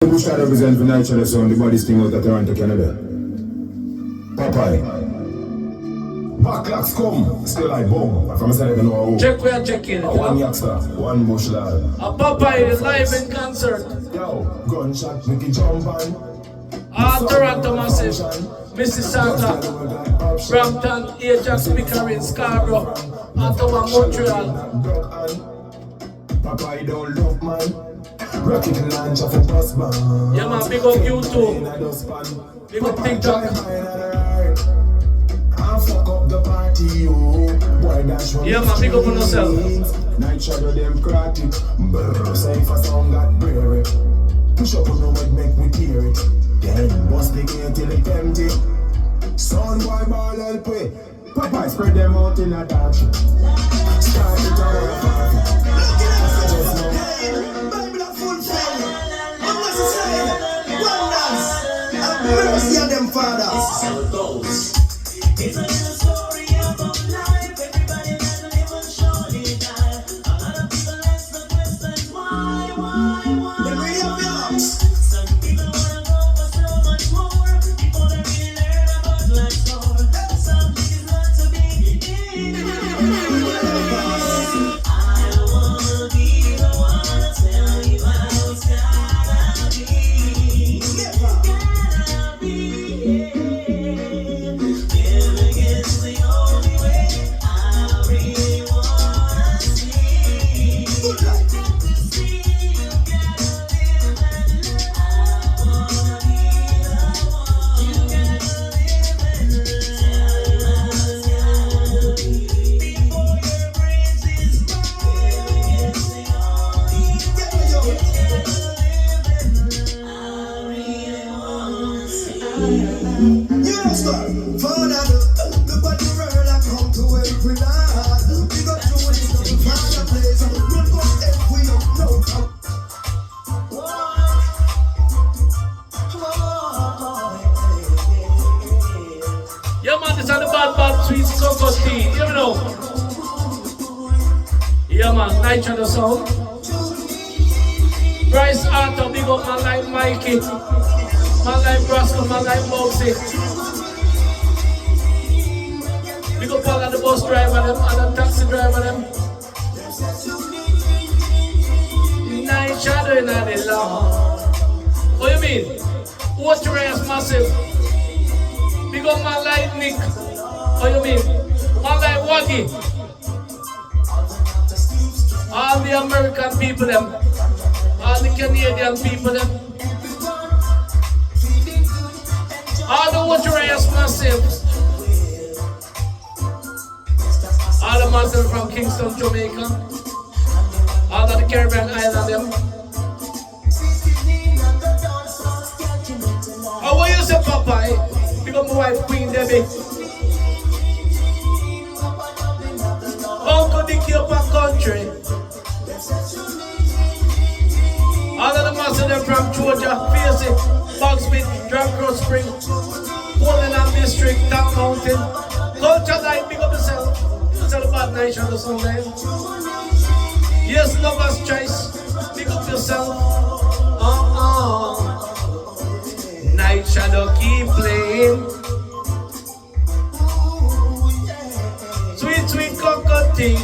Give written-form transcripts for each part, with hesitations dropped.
Who should represent the natural sound, the baddest thing out of Toronto, Canada? Popeye. Backlocks come, still like bomb. From a side, I don't know how. Check where check in. One youngster, one bush lad. A Popeye is live in concert. Yo, gunshot, make it jump on. Toronto massive. Mississauga, Brampton, Ajax, Pickering, Scarborough, Ottawa, Montreal. Popeye don't look man. Rocket launch of a bus man. Yeah man, big up YouTube. Big up TikTok. Fuck up the party, yeah man, big up on yourself. Night shadow democratic. Say for song got brave. Push up on the mic, make me hear it. Then bust the gate till it empty. Son boy ball LP. Popeye spread them out in a dark shit. Start it all over. Bible a full friend. What was it saying? Wonders. Have mercy on them fathers. This is how it goes. It's a little story about life. Everybody that live and surely die. A lot of people ask the questions why? Then read up your ups. Some people wanna go for so much more. People that really learn about life's lore. Some think it's not to be. I wanna be the one to tell you how it's gotta be. Gotta be, yeah. Yeah man, this is the bad sweet cocoa tea, you know. Yeah man, night shadow sound. Bryce Arthur, big up man like Mikey. Man like Brasco, man like Boxy. Big up all of the bus driver them and the taxi driver them. Night shadow in the lawn. What you mean? What you raise massive? Big up man like Nick. What you mean? Man like Waggy. All the American people them. All the Canadian people them. All the water race massive. All the massive from Kingston, Jamaica. All of the Caribbean island them. How are you say Popeye? Pick up my wife Queen Debbie. Uncle Dickie up a country. All of the massive them from Georgia, Facey, Foxsmith, Drumcross Spring, Poland District, Town Mountain. Culture Night, pick up yourself. It's all about night shadow Sunday. Yes, lover's choice. Pick up yourself. Night shadow keep playing. Sweet, sweet cocoa tea.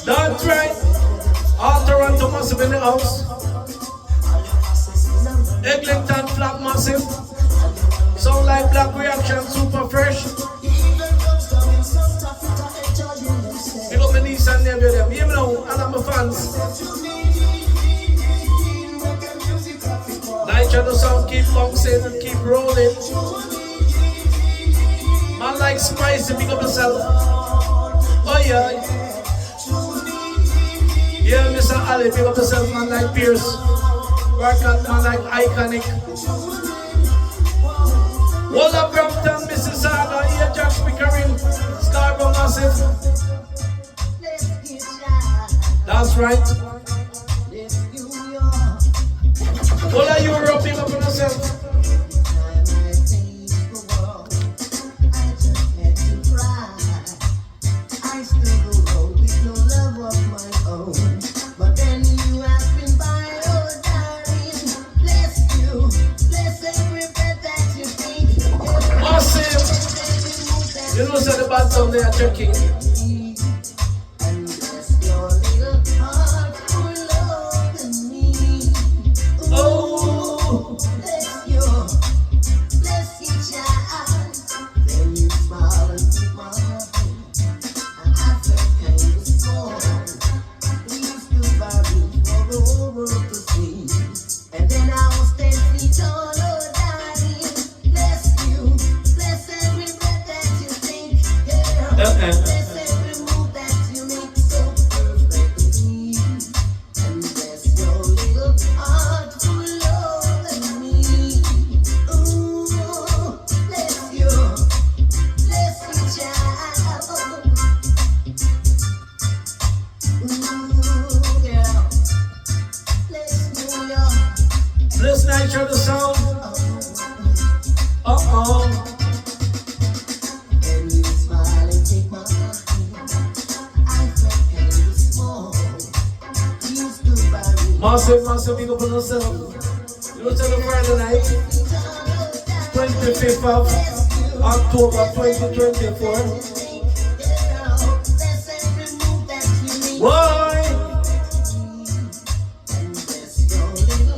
That's right. All Toronto massive in the house. Eglinton flat massive. Sound like Black Reaction, super fresh. Big up my niece and nephew them. You know, and I'm my fans. Night shadow sound keep boxing and keep rolling. Man like Spicy, pick up yourself. Oh yeah. Yeah, Mr. Ali, pick up yourself, man like Pierce. Workout man like Iconic. Wall of Brampton, Mississauga, Ajax, Pickering, Scarborough massive. That's right. All of you rubbing up on yourself. You know, so the bad sound they are checking. Oh, and then I was standing tall, oh darling, bless you, bless every breath that you think, yeah, bless every move that you make so perfectly, and bless your little heart full of me. Ooh, bless you, child. Ooh, girl, bless me, your bless night of the sound. and you smile and take my hand. I felt kind of small. You stood by me. Massive, big up on yourself. You know, tell the Friday night, 25th of October 2024. Why?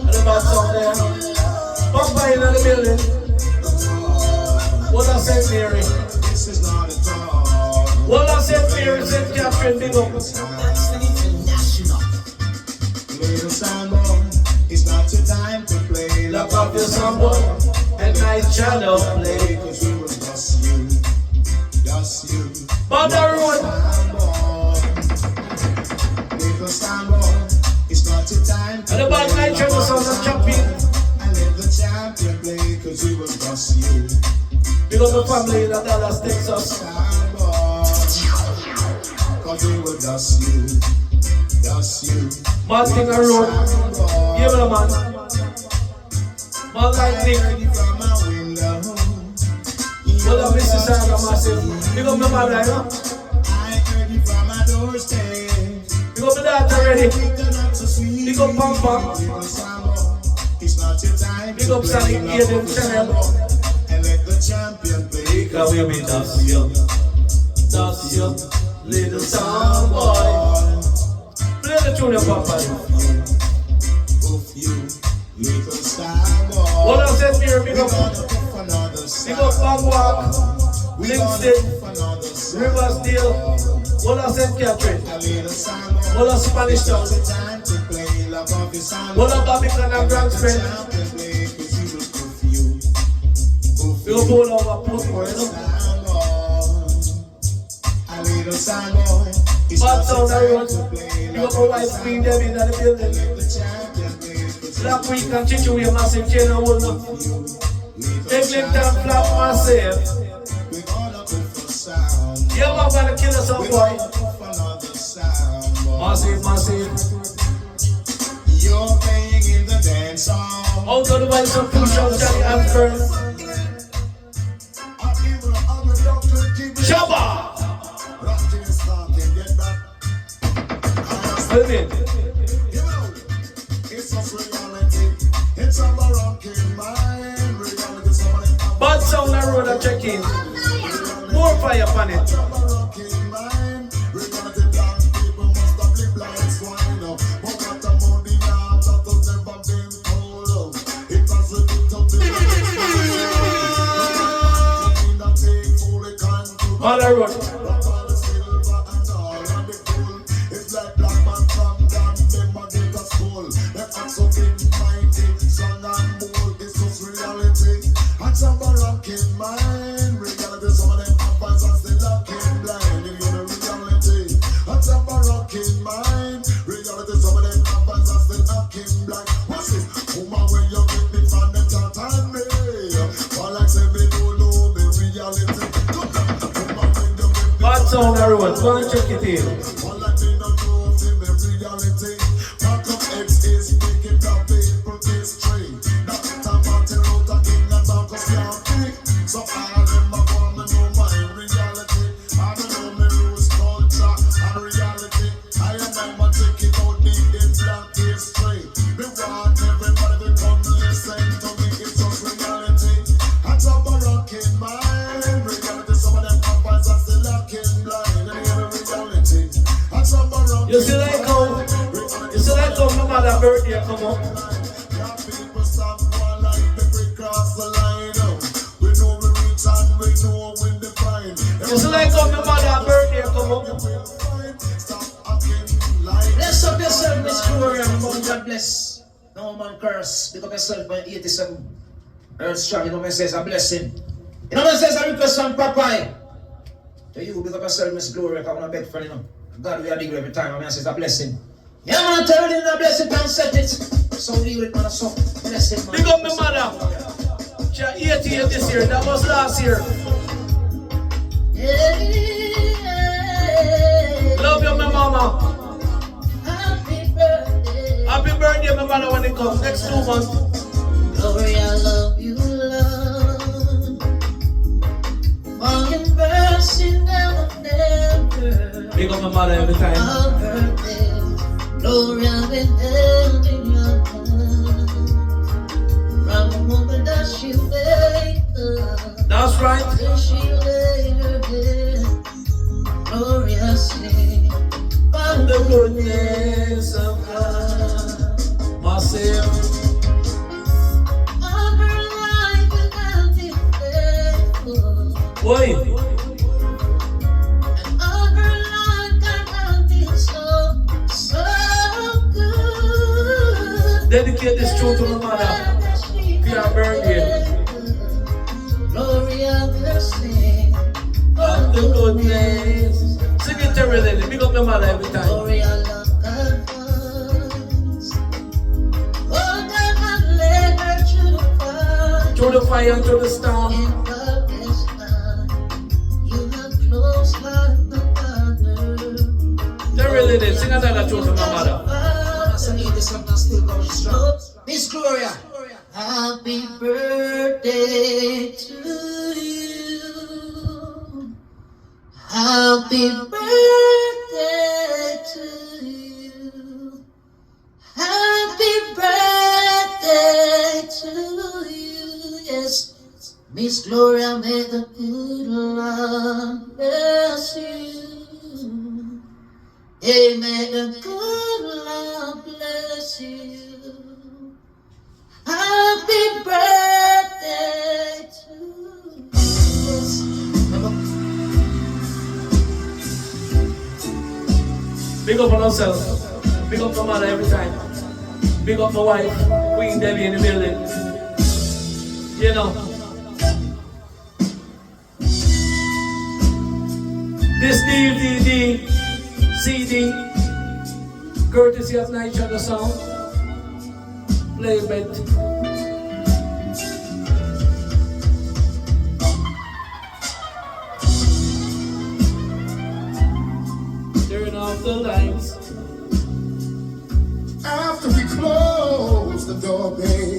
And the bad sound there. Popeye in the building. What I said, Mary? This is not a talk. What I said, Mary, said Catherine, big up. Little soundboy, it's not your time to play. Lock off your soundboy and night shadow play. Cause we will dust you. But the road. Little soundboy, it's not your time to And the bad night shadow sound of champion. and let the champion play, cause we will dust you. Big up the family in Dallas, Texas. Soundboy, cause we will dust you. Mad thing I road. Yeah, man. Mad like Nick. From my window, What up, Mrs. Saga Massive? Big up the man, right now. I heard you from my doorstep. Big up the daughter already. Big Big up Pam Pam. It's not your time. Big up Sonic Aiden Channel. And let the champion play. Because we be dust you, little sound boy. Play the tune of Popeye. Oof you, little soundboy. What I said here, big up Bangwalk, Livingston, Riversdale. What I said, Catherine. What a Spanish Town. What a Babylon and Grand Spring. We go pull over Portmore, you know. Bad sound the road. You go for White Queen Debbie in the building. Black Week and Chichu, we massive chain and hold up. Eglinton Flat massive. Yeah, man, gonna kill us up, boy. Massive. You're playing in the dance hall. Out of the way, some push up, Johnny and Fern. Shabba! Hold it. It's a rocking mind. Bad sound the road, I check in. More fire upon it. On the road. It's like black man from down, them a get a school. Them act so big, mighty, strong and bold. It's just reality. And some a rocking mind. Reality, some of them advance and still locking blind. You know the reality. And some a rocking mind. Reality, some of them advance and still locking blind. What's this? Woman, when you get me from them chat and me. All like say me don't know the reality. Bad sound the road, go and check it in. All I do not know of him in reality. Malcolm X is making the people history. Not Martin Luther King and Marcus Garvey. So all them are gonna know my reality. I don't know me roots, culture and reality. I am never taking out me in black history. Me want everybody to come listen to me. It's just reality. I top a rocking mind. Reality, some of them have You see like how my mother's birthday come up? You see like how my mother's birthday come up? Bless up yourself, Miss Gloria, and God bless. No man curse. Pick up yourself by 87. Earth strong, you know what I say, it's a blessing. You know what I say, it's a request from Popeye. To you, pick up yourself, Miss Gloria, because I want to beg for you know. God, we are big every time, I mean, it's a blessing. Yeah, man, I tell you, it's a blessing, and set it. So deal with it, man, so blessing, man. Big up my mother. She's 88 this year, that was last year. Yeah. Love you, my mama. Happy birthday. Happy birthday, my mother, when it comes next 2 months. Glory, I love you, Lord. For your mercy never. Big up my mother every time. Our birthday. Glory, I've been held in your hand. From the moment that she wake up. That's right. Till she lay her head. Glory, I sing. From the goodness of God. Myself. Boy. And all her life God has been so good. Dedicate this tune to my mother. For your birthday. Glory of her sing. Of the goodness. Sing it to Lily. Big up my mother every time. Glory of love God was. Oh, God has led her through the fire. Through the fire and through the storm. Really, sing another tune to my mother. Miss Gloria, happy birthday to you. Happy birthday to you. Happy birthday to you. Yes, Miss Gloria, may the good Lord bless you. Amen. The good Lord bless you. Happy birthday to you. Big up on ourselves. Big up my mother every time. Big up my wife, Queen Debbie in the building. You know. This DVD, CD, courtesy of Night Shadow Sound, played turn off the lights. After we close the door, baby,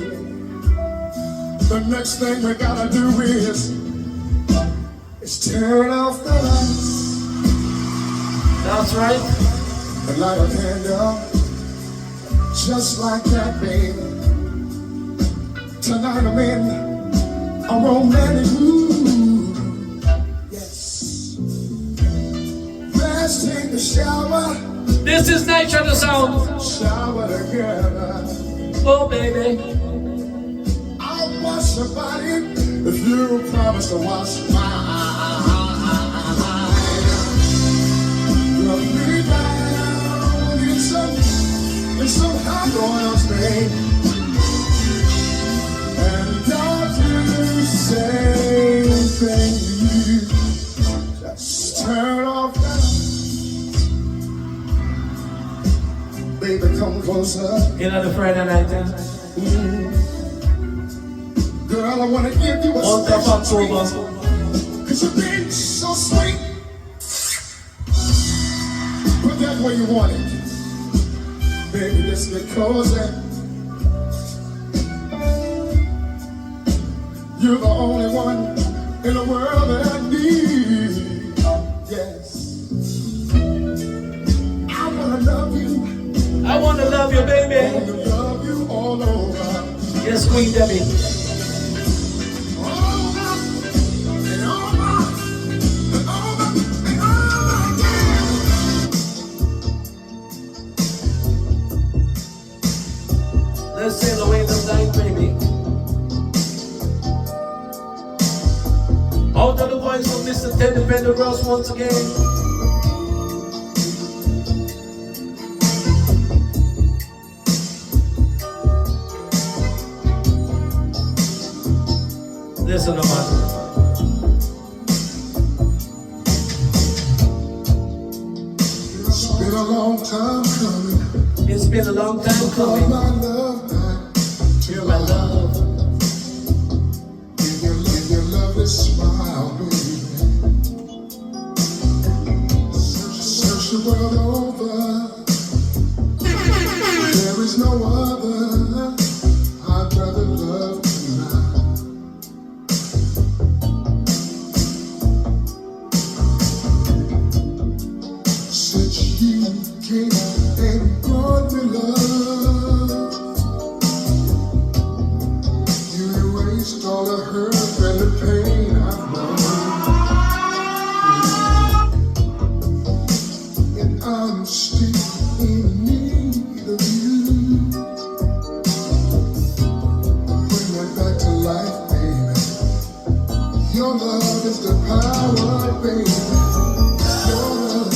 the next thing we gotta do is turn off the lights. That's right. And light a candle, just like that, baby. Tonight I'm in a romantic mood. Yes. Let's take a shower. This is Night Shadow Sound. Shower together. Oh, baby. I'll wash your body if you promise to wash mine. Rub me down in some hot oils, babe. And don't do the same thing to you. Just turn off that. Baby, come closer. You know the Friday night, yeah? Girl, I wanna give you a special treat. October. 'Cause you've been so sweet. Put that where you want it. Baby, let's get cozy. You're the only one in the world that I need. Yes. I wanna love you. I want to love you, I baby. wanna love you all over. Yes, Queen Debbie. out of the voice of Mr. Teddy Pendergrass once again. Listen to man. It's been a long time coming. It's been a long time coming. My love back. You're my love. Give your lovely smile, baby. Search the world over. There is no other I'd rather love tonight. Since you came and brought me love, you erased all the hurt and the pain I've known. And I'm still in need of you. Bring me back to life, baby. Your love is the power, baby. Your love.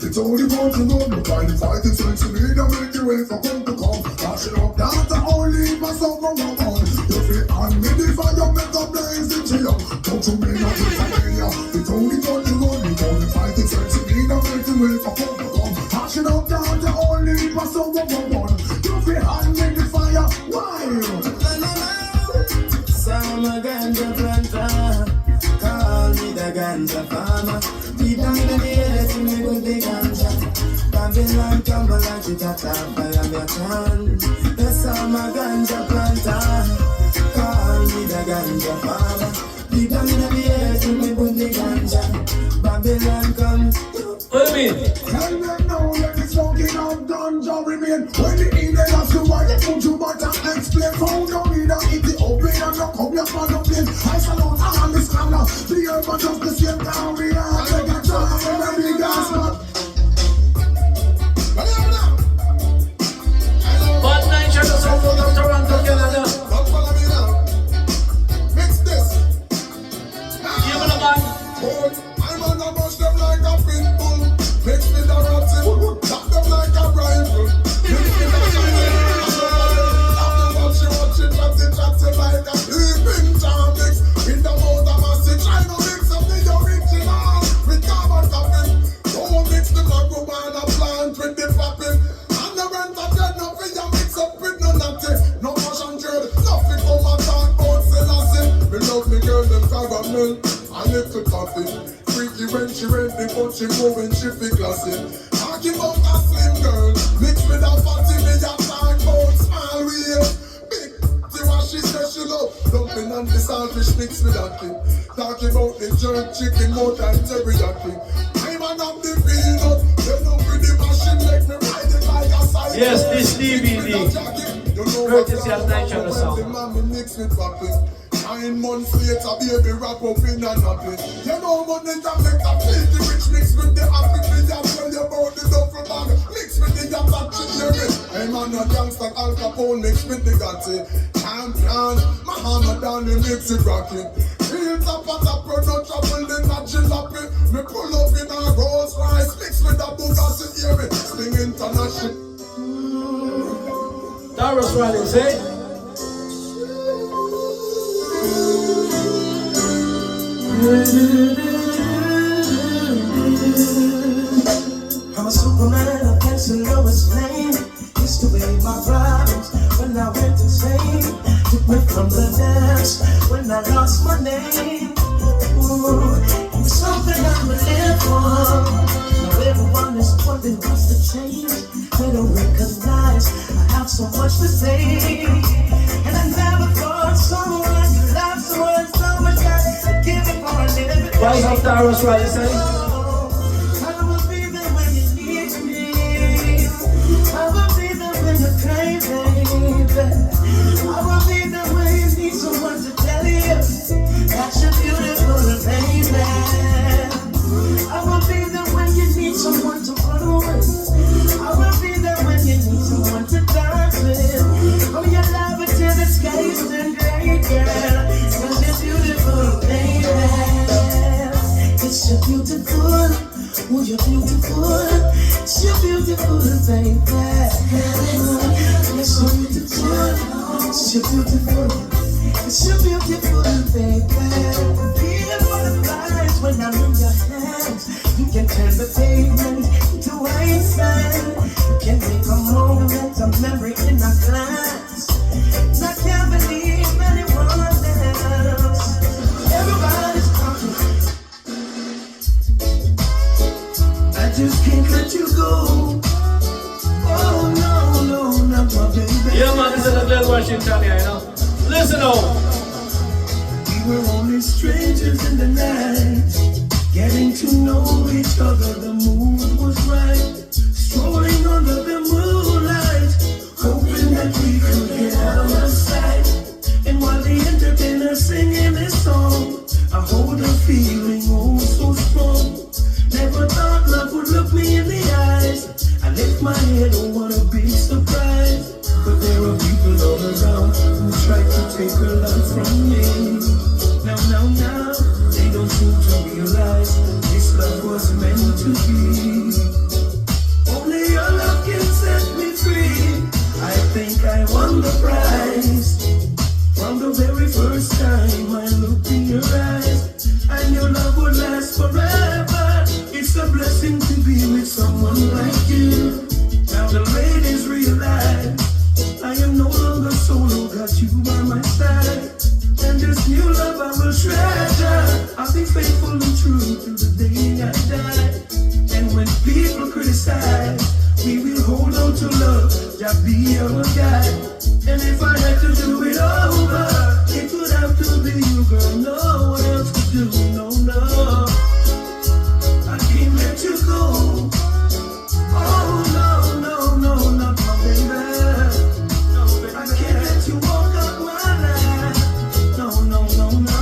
It's only one to know, no kind of fight, it's when you need to make your way for come to come. Cashing up, that's the only myself from my own. You feel on me, the fire, make a blaze into you. Don't you mean nothing familiar? It's only one to know, no kind of fight, it's when you need to make your way for come to come. Cashing up, that's the only myself from my own. You feel on me, the fire, wild. Some ganja planter, call me the ganja farmer. Deep down in the earth, me with the ganja. Babylon tumble like it at a fire, me a chant. Yes, I'm a ganja planter. Call me the ganja farmer. Deep down in the earth, me with the ganja. Babylon come. What do you mean? And then now let the smoking of ganja remain. When the evening of the world, put you but and explain. Found no need to eat it open and no come here for no plane. I salute all the scholar. The earth but just the same time we are. Take a chance and a big ass spot. Bad night, shut us off from Toronto, Canada. Mix this. Give me the man. I'm on a bus them like a pit bull. Mix with the rotten, tap them like a rifle. Mix with the shiny, tap them watch it, chat it like a sleeping jam. Mix with the mouth of massive. Try to mix up the original with carbon copy. Don't mix the marijuana plant with the popping. And the rent of dead, nothing you mix up with no natty. No fashion trade, nothing come and talk about Selassie. Me love me girl, them caramel, a little coffee. Freaky when she ready, but she go when she feel classy. Talking about a slim girl, mixed with a fatty, me a talk about small waist. Big, see what she says she love. Dumpling and the saltfish mixed with that thing. Talking about the jerk chicken more than teriyaki. I'm an up the peanut, then up with the machine, make me ride it like a side. Yes, this DVD. Courtesy of Night Shadow Sound. 9 months later, baby, wrap up in a nappy. You know money can make a filthy rich mix with the happy. Me just tell you about the duffel bag. Mix with the Apache Jerry. I'm on a gangster Al Capone mix with the Gotti. Champion, Muhammad Ali mix it rocking. Real top of the product, trouble in a jalopy. Me pull up in a Rolls Royce, mix with the Bugatti, hear me. Sting international. Darius Riley, say. I'm a Superman, I can't see Lois Lane. Used to be my problems when I went insane. Took me from the dance when I lost my name. Ooh, so something I would live for. Now everyone is wondering what's the change. They don't recognize I have so much to say. And I never thought someone you love someone so much that to give it for a living. Rise up, Taros, what you say? I will be there when you need me. I will be there when you're crazy. I will be there when you need someone to tell you that you're beautiful, baby. I will be there when you need someone to run away. I will be there when you need someone to dance with. Oh, you love it till the skies turn gray, girl. Cause you're beautiful, baby. It's so beautiful. Oh, you're beautiful. It's so beautiful, baby. It's so beautiful. It's so beautiful. It's so beautiful, baby. Feel butterflies when I'm in your hands. You can turn the pavement into white sand. You can make a moment, a memory in a glance. And I can't believe anyone else. Everybody's talking. I just can't let you go. Oh no, no, not my baby. Yeah, man, this is a Glen Washington here, you know. Listen up. We were only strangers in the night, getting to know each other. The mood was right, strolling under the moonlight, hoping that we could get out of sight. And while the entertainer's singing this song, I hold a feeling oh so strong. Never thought love would look me in the eyes. I lift my head, oh what a big surprise. But there are people all around who try to take her love from me. Now, they don't seem to realize this love was meant to be. Only your love can set me free. I think I won the prize. From the very first time I looked in your eyes, I knew love would last forever. It's a blessing to be with someone like you. Now the ladies realize I am no longer solo, got you by my side. And this new love I will treasure. I'll be faithful and true till the day I die. And when people criticize, we will hold on to love, just be our guide. And if I had to do it over, it would have to be you, girl. No one else could do, no, no. I can't let you go. Oh, no, no, no, not my baby. No, baby. I can't let you walk out my life. No, no, no, no.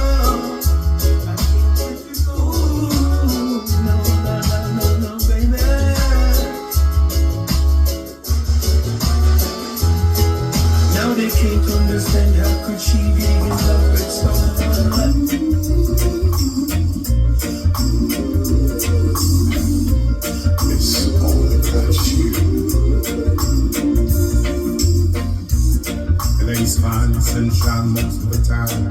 I can't let you go. No, no, no, no, no, baby. Now they can't understand how could she be in love with someone. It's all about you. It ain't fun, sunshine most of the time.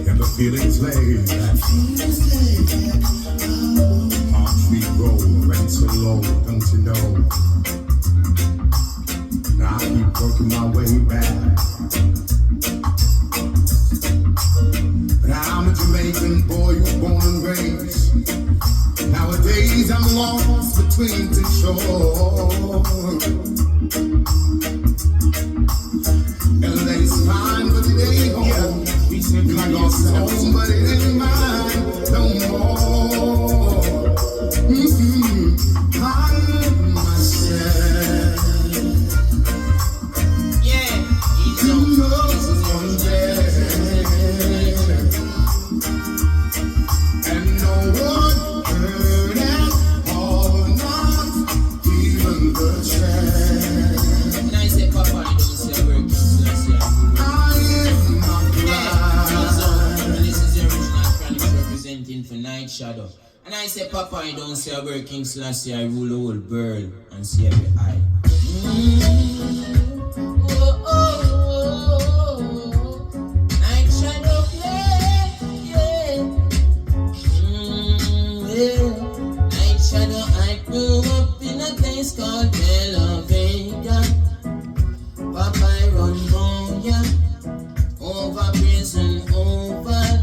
And the feelings lay back. Heartbeat roll, rain so low, don't you know? Now I keep working my way back. But I'm a Jamaican boy who's born and raised. Nowadays I'm lost between two shores. LA's fine, but it ain't home. I lost home, but it ain't mine no more. I love myself. You know one day, and no one heard at all, not even the chance. And I say, Papa, you don't say a word, I am not blind. and this is the original Chronicles representing for Night Shadow. And I say, Papa, you don't say a word, King Selassie, I rule the whole world and see every eye. Night Shadow play, yeah. Night Shadow, I grew up in a place called Bella Vega. Popeye run round ya, over prison, over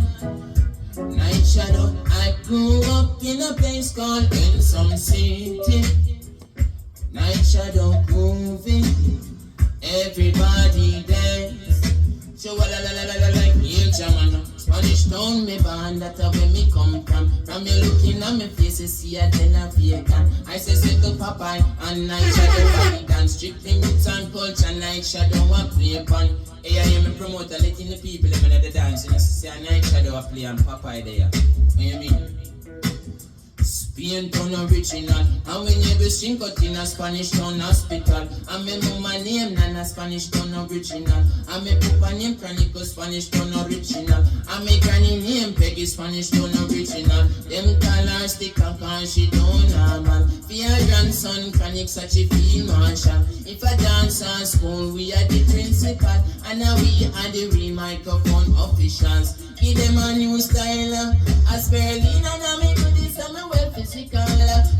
shadow moving. Everybody dance. So la la la la la like you German. Spanish town me band, that's where me come from. From you looking at me face, you see a Vegan. I say to Popeye and Night Shadow body dance. Strictly roots and culture, Night Shadow a play upon. Hey, I hear me promoter letting the people live in the dance. And you see a Night Shadow a play and Popeye there. What you mean? Spain town original. And when you be sing cut in a Spanish town hospital. And me mama name Nana Spanish town original. And me papa name Chronicle Spanish town original. And me granny name Peggy Spanish town original. Them call her sticker cause she don't normal. For your grandson Chronic such a field marshal. If a dance on school we are the principal. And now we are the real microphone officials. Give them a new style. As Berlin and I make this and me well physical.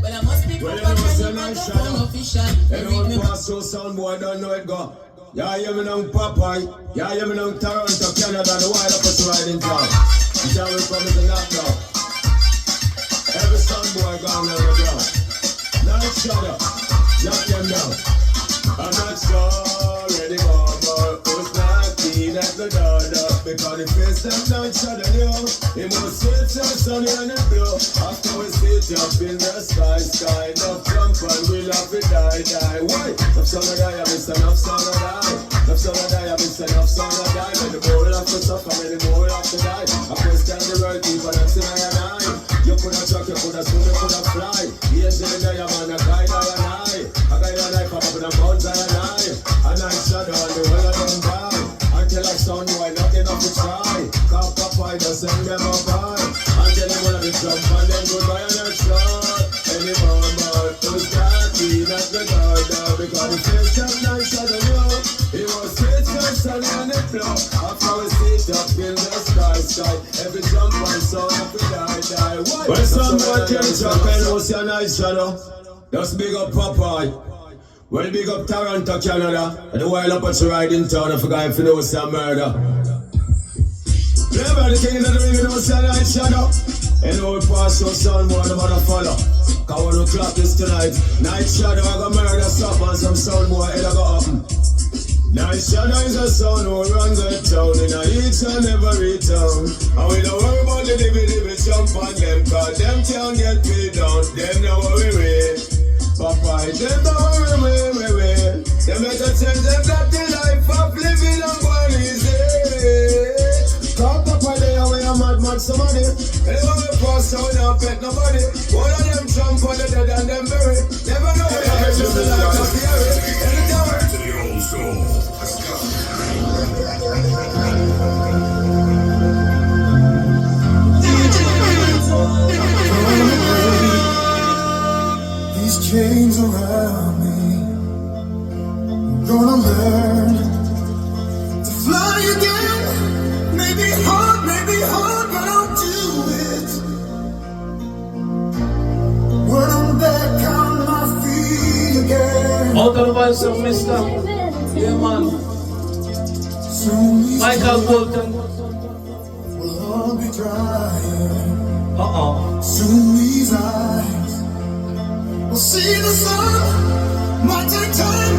Well I must be proper and microphone official. Everyone pass so sound boy don't know it go. Yeah, you me know Popeye. Yeah, you me know Toronto, Canada, the wild up us riding town. You tell me from the lockdown. Every sound boy gone on the ground. Night shadow, lock them down. I'm not sorry anymore, but who's knocking at the door? Because the face them night shadow, yo. It must sit so sunny and it blow. After we sit up in the sky, enough jump and we'll have to die. Why? Enough son of die, I miss enough son of die. Enough son of die, I miss enough son of die. When the more have to suffer, when the more have to die. I question the world, people that's in I. You could have truck, you could have swim, you could have fly. Yes, in the day, man, a guide I. A guide I, pop up in the bones I. A night shadow and the world of them die. Until I sound boy, not enough to try. Cause Popeye just send them up high. Until they wanna be jump and then goodbye and they're short. Any moment who's cocky, not the guard. Because the face of night shadow, yo. It was straight so sunny and it flow. After we sit up in the sky. Every jump and sound up we die. Why? When some boy can jump and no see a night shadow. Just big up Popeye. Well, big up Toronto, Canada. And the wild up at you riding town. I forgot if you know it's a murder. Remember the king of the ring, you know it's a night shadow. And now we pass some sound boy, no matter follow. Cause when we clock this tonight, night shadow, I got murder stuff and some sound boy, head I got up. Night shadow is a sound who runs the town in a each and every town. And we don't worry about the dibby jump on them, cause them can't get me down. Them no worry. Popeye, them no worry. Them better tell them that the life of living and going easy. Cause Popeye, they are way a mad somebody. They don't want to pass out and pet nobody. One of them jump on the dead and them bury. Never know what happens to the life of the area. To the old school. Let's go. These chains around me, I'm gonna learn to fly again. Maybe hard, but I'll do it. When I'm back on my feet again. Out of the voice of Mr. Yeah, man. Soon these Michael Bolton. will all be drying. Soon these eyes will see the sun. Might take time,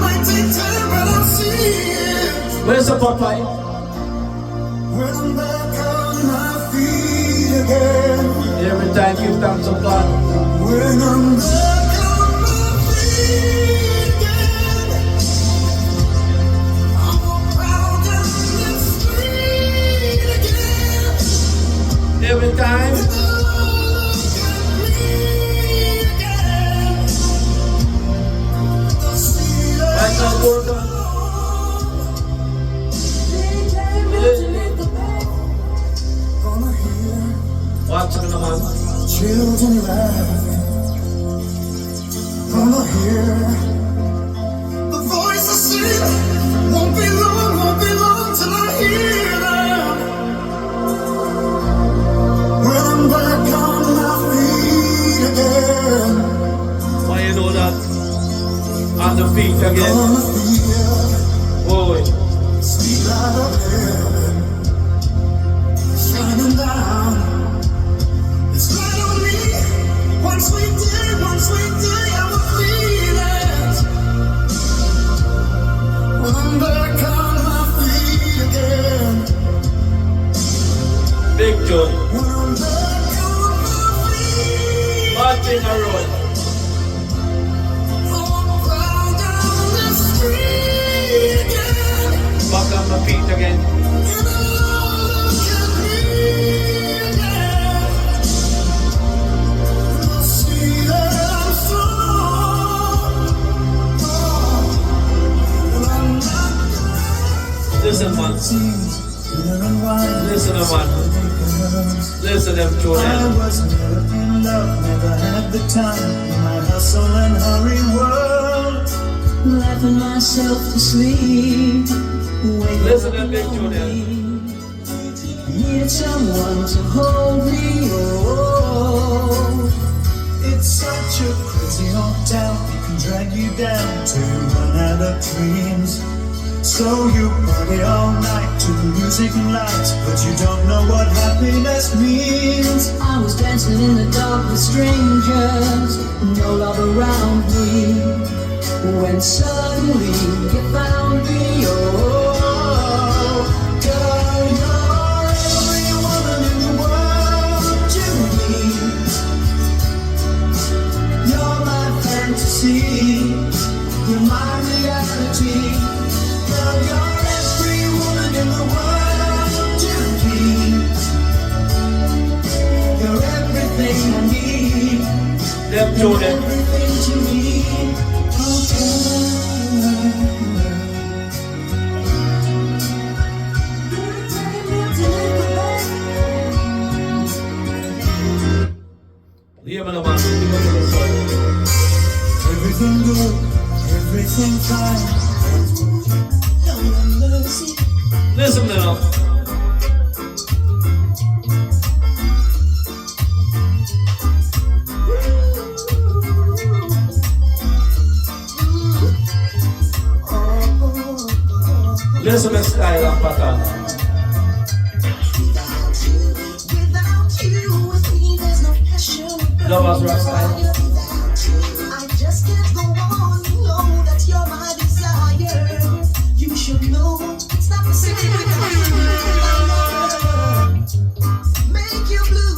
but I'll see it. Where's the Popeye? When I'm back on my feet again. Every time give thanks to God. When I'm back on my feet again. I'm proud and live free again. Every time. With the love and me again. The sweet Michael Bolton. gonna hear Watch me, man. children laughing. Gonna hear the voices sing. Won't be long till I hear them. When I'm back on my feet again. Why you know that? On the feet again. Gonna feel Boy. sweet light of heaven shining down. It's right on me. One sweet day, I will feel it. again. Listen, man. Listen, man. Listen, them I children. was never in love, never had the time in my hustle and hurry world. Laughing myself to sleep. Listen, them big children. Needed someone to hold me. Oh, it's such a crazy old town. It can drag you down till you run out of dreams. So you party all night to the music and lights, but you don't know what happiness means. I was dancing in the dark with strangers, no love around me. When suddenly you found me, oh, girl, you're every woman in the world to me. You're my fantasy, you're my reality. Girl, you're every woman in the world to me. You're everything I need. Them children. Everything to me. Yeah, man, man. Everything good, everything fine. Listen now. Listen to style and pattern. Lovers rock style. I just can't go on, you know that you're my desire. You should know it's not the same without you. Make you blue.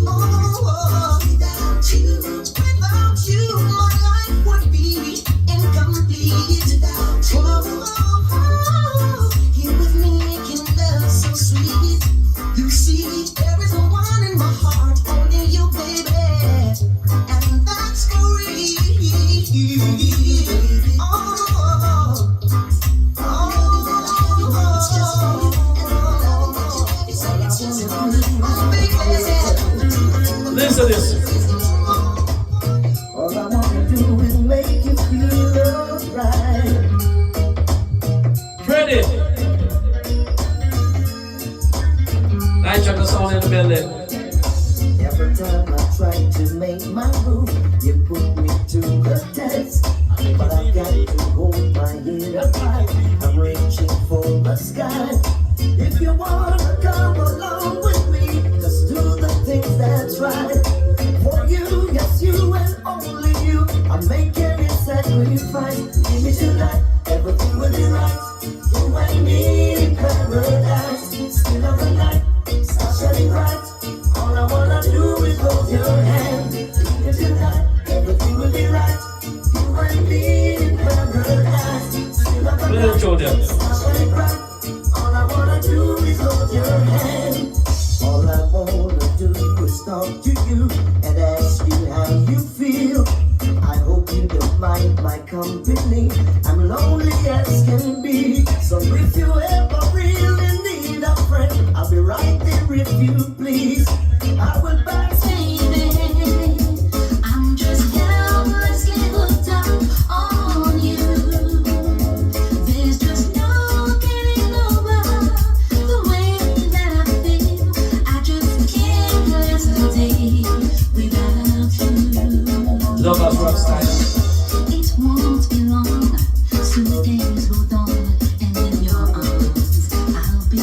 Oh, without you, my life would be incomplete. Without you, here with me making love so sweet. You see, there is one in my heart, only you, baby, and that's for real. Listen to this. All I wanna do is make you feel alright. Ready? Night check the sound in the building. Every time I try to make my move, you put me to the test. But I've got to hold my head up high. I'm reaching for the sky. If you wanna come along with me, just do the things that's right. For you, yes you and only you, I'm making a sacrifice. Give me tonight, everything will be right. You and me in paradise. Still of the night, start shining bright. All I wanna do is hold your hand. Give me tonight, everything will be right. You and me in paradise. Still of the Little night, children. start shining bright. All I wanna do is hold your hand. All I wanna do is talk to you and ask you how you feel. I hope you don't mind my company. I'm lonely as can be. So if you ever really need a friend, I'll be right there if you please. I will back. I'm just helplessly hooked up on you. There's just no getting over the way that I feel. I just can't last a day without you. Lovers rock style. It won't be long, soon the days hold on, and in your arms I'll be.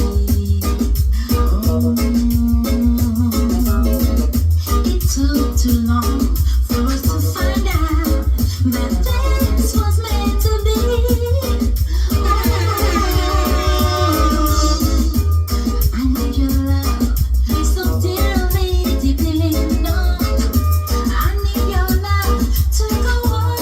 It took too long for us to find out that this was meant to be. I need your love so dearly, deeply known. I need your love to go on.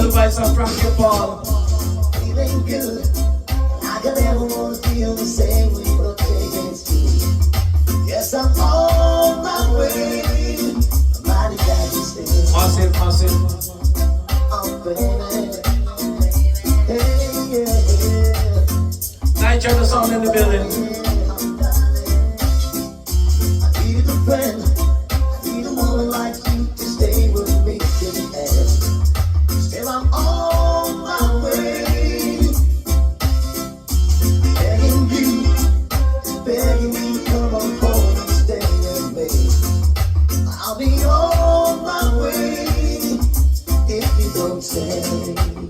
the voice of Frankie Paul. Feeling good. I can never want to feel the same way, but against you. Yes, I'm on my way. Mighty glad you stay. Massive, massive. Oh, baby. Hey, yeah. Night the sound in the building. I need a friend. I need a woman like you to stay with me till the end. Still, I'm on my way. Begging you, begging